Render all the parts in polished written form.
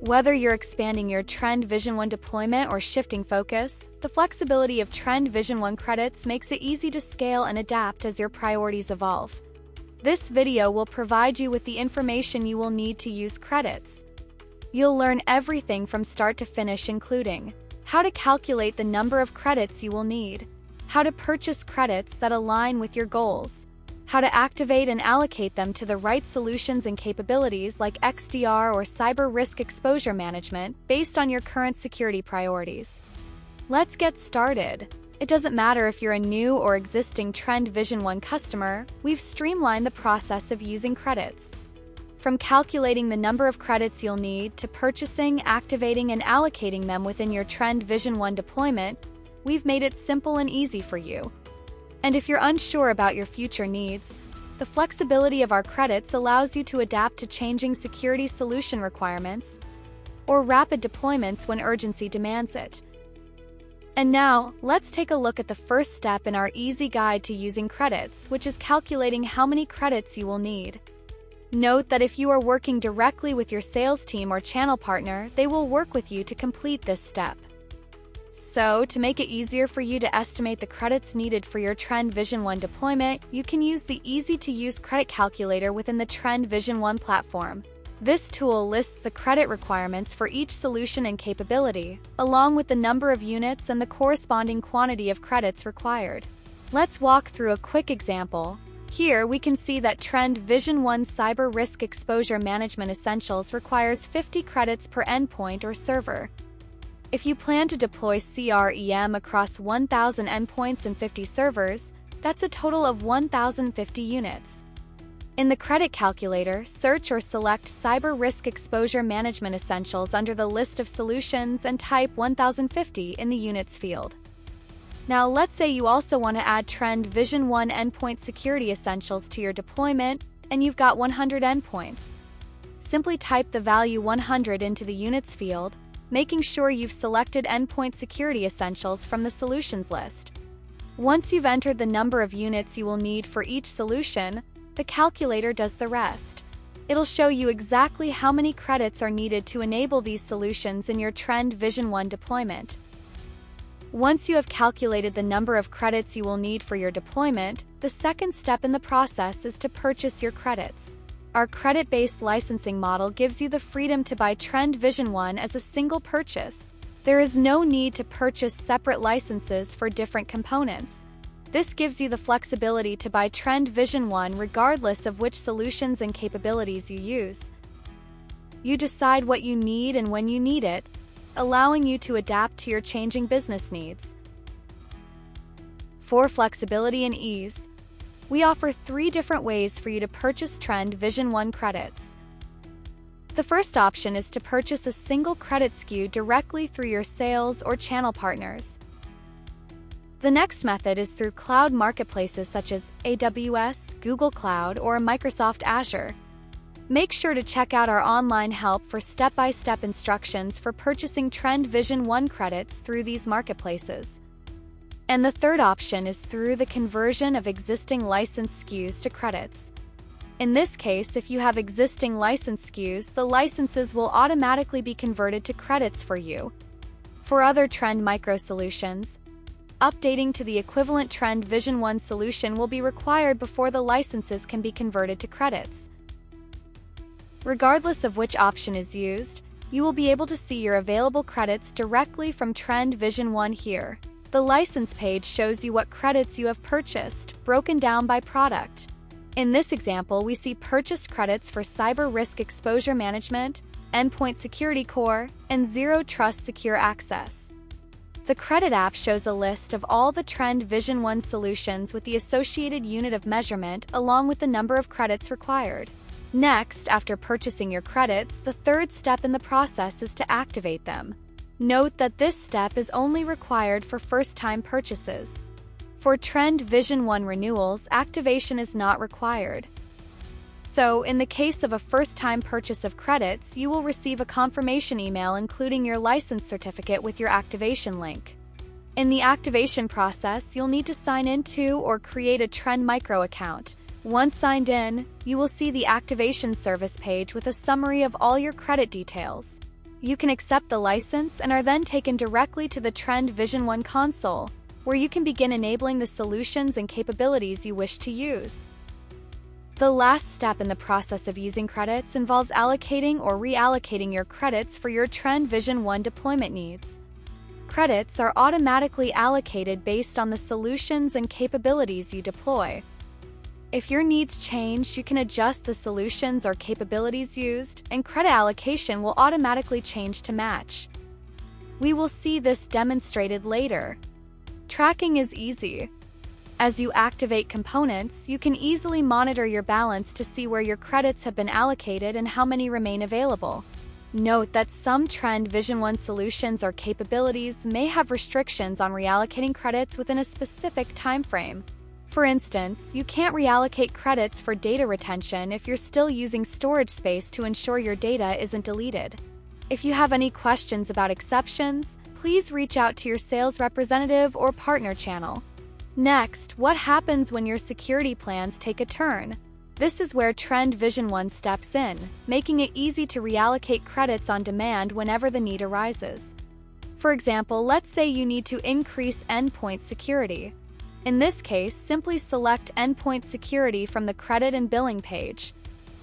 Whether you're expanding your Trend Vision One deployment or shifting focus, the flexibility of Trend Vision One credits makes it easy to scale and adapt as your priorities evolve. This video will provide you with the information you will need to use credits. You'll learn everything from start to finish, including how to calculate the number of credits you will need, how to purchase credits that align with your goals, how to activate and allocate them to the right solutions and capabilities like XDR or cyber risk exposure management based on your current security priorities. Let's get started. It doesn't matter if you're a new or existing Trend Vision One customer, we've streamlined the process of using credits. From calculating the number of credits you'll need to purchasing, activating, and allocating them within your Trend Vision One deployment, we've made it simple and easy for you. And if you're unsure about your future needs, the flexibility of our credits allows you to adapt to changing security solution requirements or rapid deployments when urgency demands it. And now, let's take a look at the first step in our easy guide to using credits, which is calculating how many credits you will need. Note that if you are working directly with your sales team or channel partner, they will work with you to complete this step. So, to make it easier for you to estimate the credits needed for your Trend Vision One deployment, you can use the easy-to-use credit calculator within the Trend Vision One platform. This tool lists the credit requirements for each solution and capability, along with the number of units and the corresponding quantity of credits required. Let's walk through a quick example. Here, we can see that Trend Vision One Cyber Risk Exposure Management Essentials requires 50 credits per endpoint or server. If you plan to deploy CREM across 1,000 endpoints and 50 servers, that's a total of 1,050 units. In the credit calculator, search or select Cyber Risk Exposure Management Essentials under the list of solutions and type 1050 in the Units field. Now, let's say you also want to add Trend Vision One Endpoint Security Essentials to your deployment, and you've got 100 endpoints. Simply type the value 100 into the Units field, making sure you've selected Endpoint Security Essentials from the solutions list. Once you've entered the number of units you will need for each solution, the calculator does the rest. It'll show you exactly how many credits are needed to enable these solutions in your Trend Vision One deployment. Once you have calculated the number of credits you will need for your deployment, the second step in the process is to purchase your credits. Our credit-based licensing model gives you the freedom to buy Trend Vision One as a single purchase. There is no need to purchase separate licenses for different components. This gives you the flexibility to buy Trend Vision One regardless of which solutions and capabilities you use. You decide what you need and when you need it, allowing you to adapt to your changing business needs. For flexibility and ease, we offer 3 different ways for you to purchase Trend Vision One credits. The first option is to purchase a single credit SKU directly through your sales or channel partners. The next method is through cloud marketplaces such as AWS, Google Cloud, or Microsoft Azure. Make sure to check out our online help for step-by-step instructions for purchasing Trend Vision One credits through these marketplaces. And the third option is through the conversion of existing licensed SKUs to credits. In this case, if you have existing licensed SKUs, the licenses will automatically be converted to credits for you. For other Trend Micro solutions, updating to the equivalent Trend Vision One solution will be required before the licenses can be converted to credits. Regardless of which option is used, you will be able to see your available credits directly from Trend Vision One here. The license page shows you what credits you have purchased, broken down by product. In this example, we see purchased credits for Cyber Risk Exposure Management, Endpoint Security Core, and Zero Trust Secure Access. The credit app shows a list of all the Trend Vision One solutions with the associated unit of measurement along with the number of credits required. Next, after purchasing your credits, the third step in the process is to activate them. Note that this step is only required for first-time purchases. For Trend Vision One renewals, activation is not required. So, in the case of a first-time purchase of credits, you will receive a confirmation email including your license certificate with your activation link. In the activation process, you'll need to sign into or create a Trend Micro account. Once signed in, you will see the activation service page with a summary of all your credit details. You can accept the license and are then taken directly to the Trend Vision One console, where you can begin enabling the solutions and capabilities you wish to use. The last step in the process of using credits involves allocating or reallocating your credits for your Trend Vision One deployment needs. Credits are automatically allocated based on the solutions and capabilities you deploy. If your needs change, you can adjust the solutions or capabilities used, and credit allocation will automatically change to match. We will see this demonstrated later. Tracking is easy. As you activate components, you can easily monitor your balance to see where your credits have been allocated and how many remain available. Note that some Trend Vision One solutions or capabilities may have restrictions on reallocating credits within a specific time frame. For instance, you can't reallocate credits for data retention if you're still using storage space to ensure your data isn't deleted. If you have any questions about exceptions, please reach out to your sales representative or partner channel. Next, what happens when your security plans take a turn? This is where Trend Vision One steps in, making it easy to reallocate credits on demand whenever the need arises. For example, let's say you need to increase endpoint security. In this case, simply select Endpoint Security from the Credit and Billing page.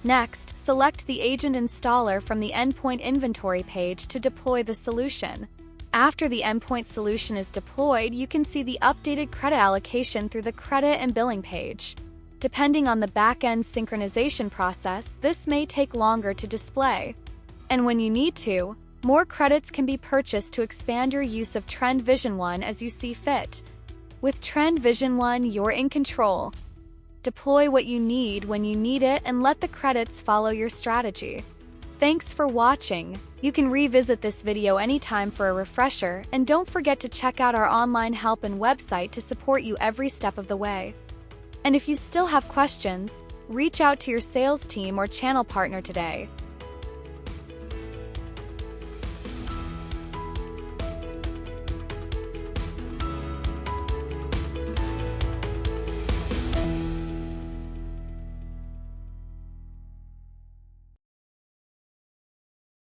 Next, select the Agent Installer from the Endpoint Inventory page to deploy the solution. After the endpoint solution is deployed, you can see the updated credit allocation through the Credit and Billing page. Depending on the back-end synchronization process, this may take longer to display. And when you need to, more credits can be purchased to expand your use of Trend Vision One as you see fit. With Trend Vision One, you're in control. Deploy what you need when you need it and let the credits follow your strategy. Thanks for watching. You can revisit this video anytime for a refresher, and don't forget to check out our online help and website to support you every step of the way. And if you still have questions, reach out to your sales team or channel partner today.